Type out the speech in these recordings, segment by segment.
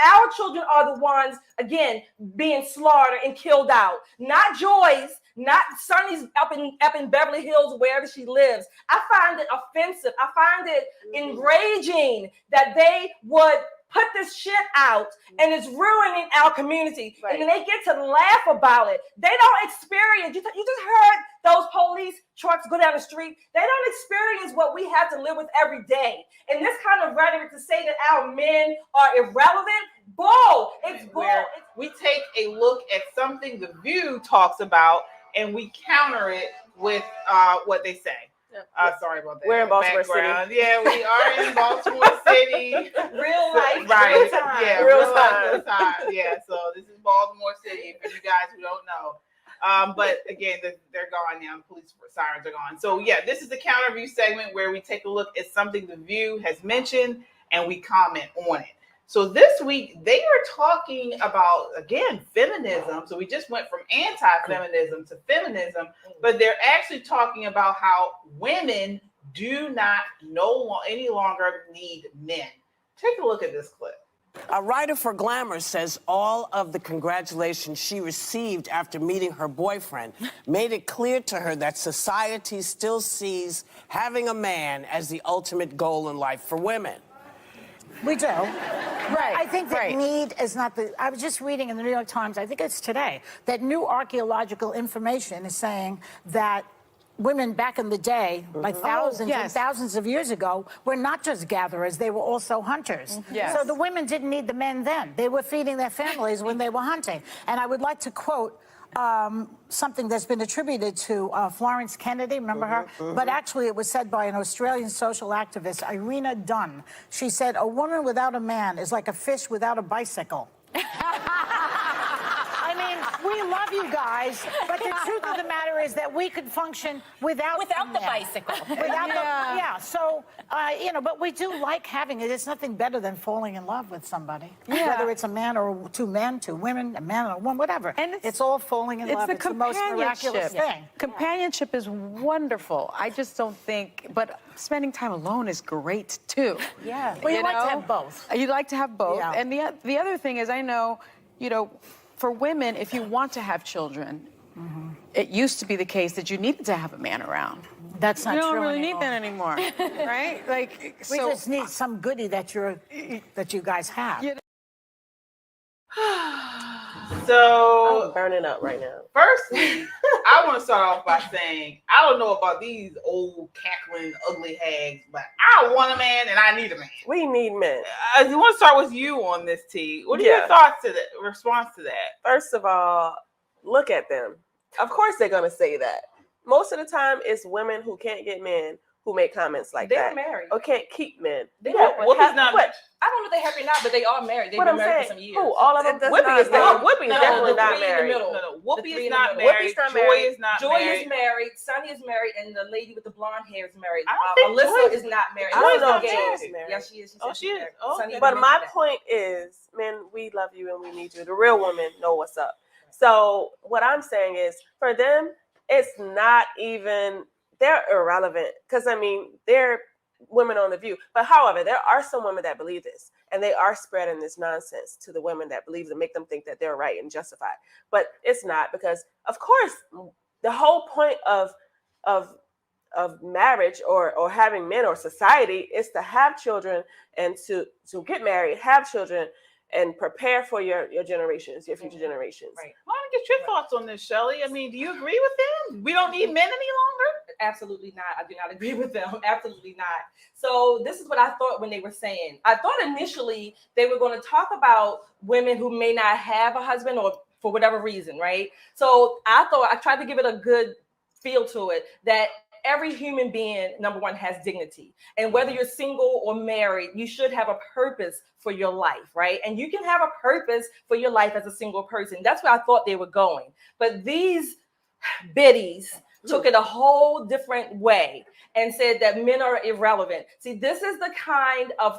our children are the ones, again, being slaughtered and killed out. Not Joy's, not Sunny's up in Beverly Hills, wherever she lives. I find it offensive. I find it enraging that they would put this shit out and it's ruining our community. Right. And then they get to laugh about it. They don't experience, you just heard those police trucks go down the street. They don't experience what we have to live with every day. And this kind of rhetoric to say that our men are irrelevant, bull. It's bull. We take a look at something The View talks about and we counter it with what they say. Sorry about that. We're in Baltimore City. Yeah, we are in Baltimore City. Real life, right? Real time. Yeah, real time. Yeah. So this is Baltimore City for you guys who don't know. But again, they're gone now. The police sirens are gone. So yeah, this is the counter view segment where we take a look at something The View has mentioned and we comment on it. So this week they are talking about, again, feminism. So we just went from anti-feminism to feminism, but they're actually talking about how women do not any longer need men. Take a look at this clip. A writer for Glamour says all of the congratulations she received after meeting her boyfriend made it clear to her that society still sees having a man as the ultimate goal in life for women. We do. Right. I think that need is not I was just reading in the New York Times, I think it's today, that new archaeological information is saying that women back in the day, like thousands and thousands of years ago, were not just gatherers, they were also hunters. Yes. So the women didn't need the men then. They were feeding their families when they were hunting. And I would like to quote something that's been attributed to Florence Kennedy, remember her? But actually it was said by an Australian social activist, Irina Dunn. She said, "A woman without a man is like a fish without a bicycle." I mean, we love you guys, but the truth of the matter is that we could function without the bicycle. So, but we do like having it. It's nothing better than falling in love with somebody. Yeah. Whether it's a man or two men, two women, a man and a woman, whatever. And it's all falling in love. It's the most miraculous thing. Companionship is wonderful. I just don't think, but spending time alone is great too. Yeah. Well, you like to have both. You like to have both. Yeah. And the other thing is, I know, for women, if you want to have children, it used to be the case that you needed to have a man around. That's not true. You don't really anymore. need that anymore, right? We just need some goodie that you guys have. So I'm burning up right now. Firstly, I want to start off by saying I don't know about these old cackling ugly hags, but I want a man and I need a man. We need men. I want to start with you on this, T. What are your thoughts to that response to that? First of all, look at them. Of course they're gonna say that. Most of the time, it's women who can't get men who make comments like They're that. married. Or can't keep men. Whoopi's not. I don't know if they're happy or not, but they are married. They've been married for some years. Who? All of them? Whoopi is definitely not married. No. Whoopi is not married. Joy is not married. Joy is married. Sunny is married, and the lady with the blonde hair is married. Alyssa is not married. I don't know if Joy is married. Yeah, she is. She is. But my point is, men, we love you and we need you. The real women know what's up. So what I'm saying is, for them, it's not even, they're irrelevant. Because, I mean, they're women on The View. But however, there are some women that believe this. And they are spreading this nonsense to the women that believe it, make them think that they're right and justified. But it's not, because, of course, the whole point of marriage or having men or society is to have children and to get married, have children, and prepare for your generations, your future generations. Right. Well, I want to get your thoughts on this, Shelley. I mean, do you agree with them? We don't need men any longer? Absolutely not. I do not agree with them. Absolutely not. So this is what I thought when they were saying. I thought initially they were going to talk about women who may not have a husband or for whatever reason, right? So I tried to give it a good feel to it, that every human being, number one, has dignity. And whether you're single or married, you should have a purpose for your life, right? And you can have a purpose for your life as a single person. That's where I thought they were going. But these biddies took it a whole different way and said that men are irrelevant. See, this is the kind of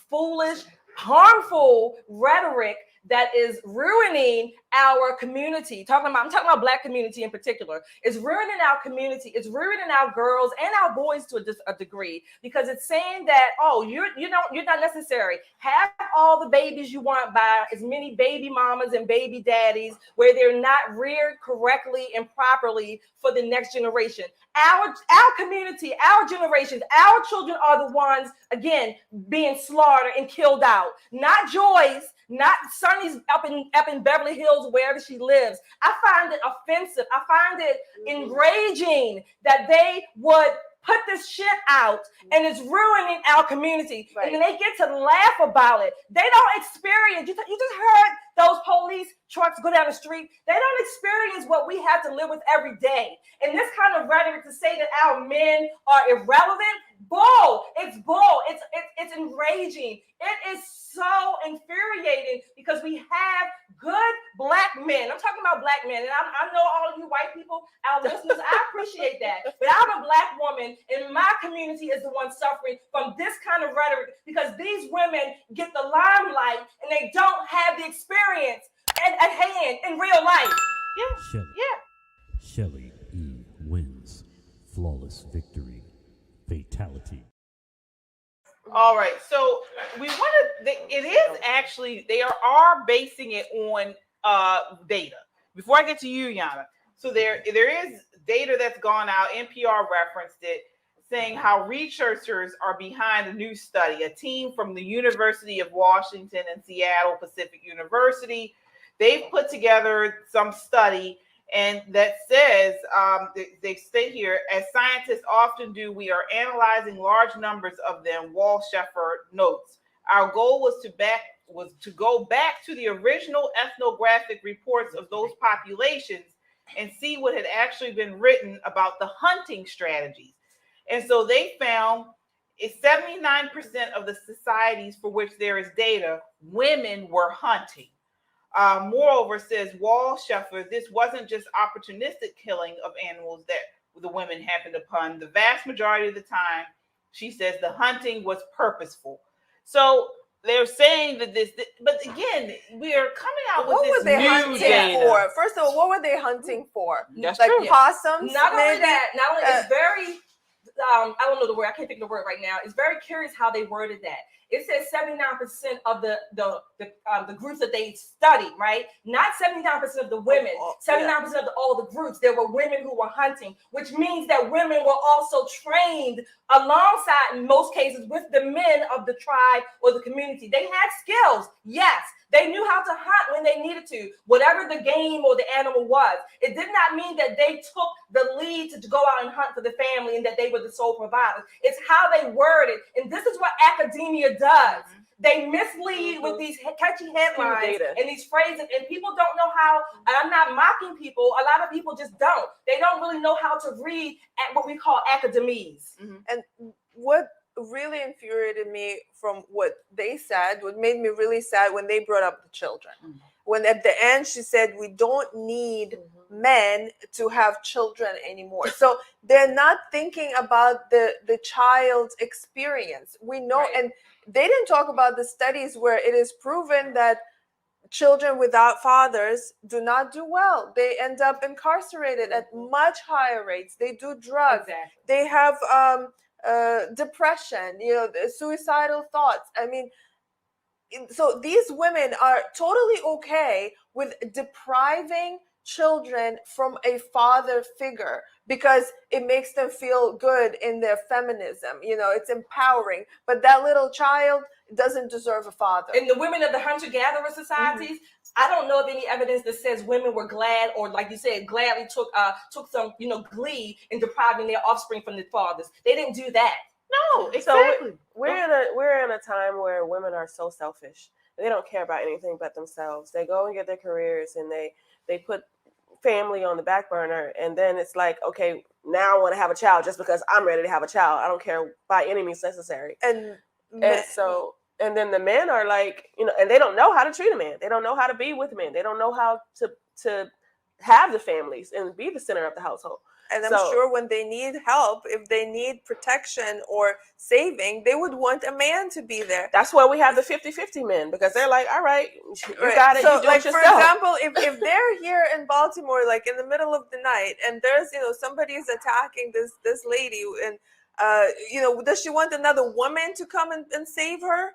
foolish, harmful rhetoric that is ruining our community. I'm talking about Black community in particular. It's ruining our community. It's ruining our girls and our boys to a degree, because it's saying that, oh, you're not necessary. Have all the babies you want by as many baby mamas and baby daddies, where they're not reared correctly and properly for the next generation. Our community, our generations, our children are the ones, again, being slaughtered and killed out. Not Joy's, not Sunny's up in Beverly Hills, wherever she lives. I find it offensive. I find it enraging that they would put this shit out, and it's ruining our community. Right. And then they get to laugh about it. They don't experience, you just heard those police trucks go down the street. They don't experience what we have to live with every day. And this kind of rhetoric to say that our men are irrelevant, bull. It's bull. It's enraging. It is so infuriating, because we have good Black men. I'm talking about Black men. And I know all of you white people, our listeners, I appreciate that. But I'm a Black woman, and my community is the one suffering from this kind of rhetoric, because these women get the limelight and they don't have the experience at hand in real life. Yeah. Shelly E. wins. Flawless victory. Fatality. All right, so we want to. It is actually, they are basing it on data. Before I get to you, Yana, so there is data that's gone out. NPR referenced it, saying how researchers are behind a new study. A team from the University of Washington and Seattle Pacific University, they've put together some study. And that says, they say here, as scientists often do, we are analyzing large numbers of them, Wall Sheffer notes. Our goal was to go back to the original ethnographic reports of those populations and see what had actually been written about the hunting strategies. And so they found 79% of the societies for which there is data, women were hunting. Moreover, says Wall Sheffer, this wasn't just opportunistic killing of animals that the women happened upon. The vast majority of the time, she says, the hunting was purposeful. So they're saying that but again, we are coming out with this new data. For? First of all, what were they hunting for? That's like true. Possums? Not only that, it's very, I don't know the word, I can't think of the word right now. It's very curious how they worded that. It says 79% of the groups that they studied, right? Not 79% of the women, 79% of all the groups. There were women who were hunting, which means that women were also trained alongside, in most cases, with the men of the tribe or the community. They had skills, yes. They knew how to hunt when they needed to, whatever the game or the animal was. It did not mean that they took the lead to go out and hunt for the family and that they were the sole providers. It's how they worded. And this is what academia does. They mislead with these catchy headlines and these phrases, and people don't know how, and I'm not mocking people, a lot of people just don't. They don't really know how to read at what we call academies. And what really infuriated me from what they said, what made me really sad, when they brought up the children. When at the end she said, we don't need men to have children anymore. So they're not thinking about the child's experience. We know, and they didn't talk about the studies where it is proven that children without fathers do not do well. They end up incarcerated at much higher rates. They do drugs. Exactly. They have depression, suicidal thoughts. I mean, so these women are totally okay with depriving children from a father figure because it makes them feel good in their feminism. It's empowering, but that little child doesn't deserve a father. And the women of the hunter-gatherer societies, I don't know of any evidence that says women were glad, or like you said, gladly took some glee in depriving their offspring from their fathers. They didn't do that. No, exactly. So we're in a time where women are so selfish. They don't care about anything but themselves. They go and get their careers, and they put family on the back burner, and then it's like, okay, now I want to have a child just because I'm ready to have a child. I don't care by any means necessary. And then the men are like, and they don't know how to treat a man. They don't know how to be with men. They don't know how to have the families and be the center of the household. And I'm So- sure when they need help, if they need protection or saving, they would want a man to be there. That's why we have the 50-50 men, because they're like, all right, you Right. got it, So, you do like, it for yourself. example, if they're here in Baltimore, like in the middle of the night, and there's, somebody's attacking this lady, and does she want another woman to come and save her?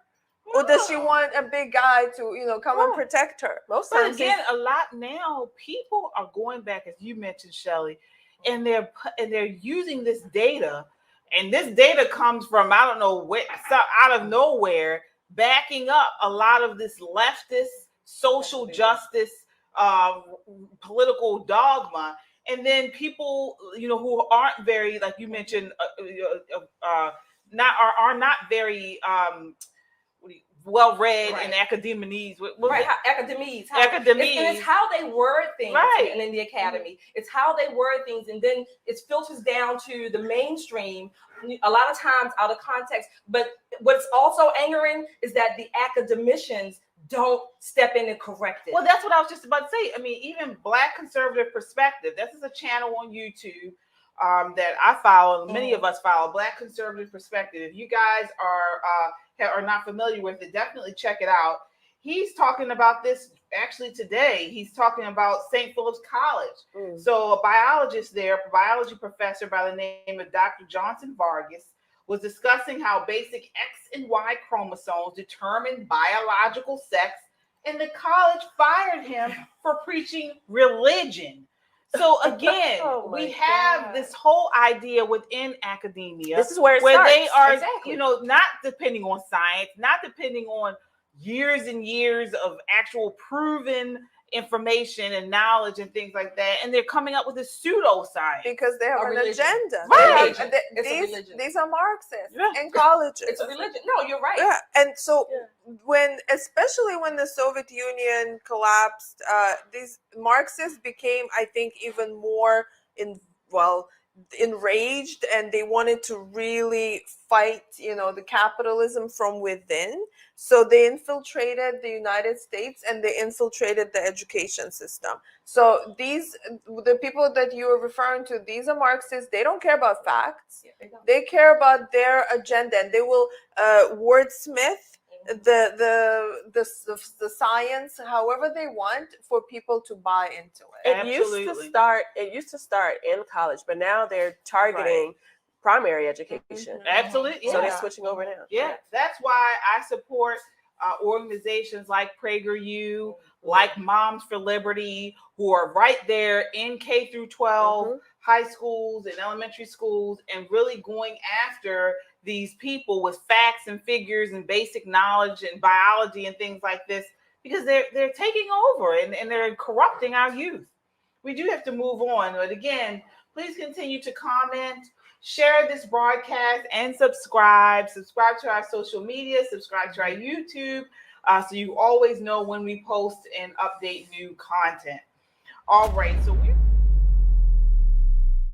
Or does she want a big guy to, come and protect her? Most But times, again, a lot now, people are going back, as you mentioned, Shelley, and they're using this data, and this data comes from I don't know where, out of nowhere, backing up a lot of this leftist social justice political dogma. And then people, who aren't very, like you mentioned, are not very well read in academese. Right, academies. And it's how they word things in the academy. It's how they word things, and then it filters down to the mainstream, a lot of times out of context. But what's also angering is that the academicians don't step in and correct it. Well, that's what I was just about to say. I mean, even Black Conservative Perspective, this is a channel on YouTube that I follow, many of us follow, Black Conservative Perspective. If you guys are not familiar with it, definitely check it out. He's talking about this actually today. He's talking about St. Philip's College. So a biologist there, a biology professor by the name of Dr. Johnson Vargas, was discussing how basic X and Y chromosomes determine biological sex, and the college fired him for preaching religion. So again, we have this whole idea within academia. This is where they are, exactly. Not depending on science, not depending on years and years of actual proven information and knowledge and things like that, and they're coming up with this pseudoscience because they have an agenda. Right? These are Marxists in colleges. It's a religion. No, you're right. Yeah, and so especially when the Soviet Union collapsed, these Marxists became, I think, even more enraged, and they wanted to really fight, the capitalism from within. So they infiltrated the United States, and they infiltrated the education system. So the people that you are referring to, these are Marxists. They don't care about facts. They care about their agenda, and they will wordsmith the science however they want for people to buy into it. It used to start in college, but now they're targeting primary education. Absolutely. So they're switching over now. Yeah, that's why I support organizations like PragerU, like Moms for Liberty, who are right there in K through 12 high schools and elementary schools, and really going after these people with facts and figures and basic knowledge and biology and things like this, because they're taking over and they're corrupting our youth. We do have to move on. But again, please continue to comment, share this broadcast, and subscribe. Subscribe to our social media, subscribe to our YouTube, so you always know when we post and update new content. All right, so we're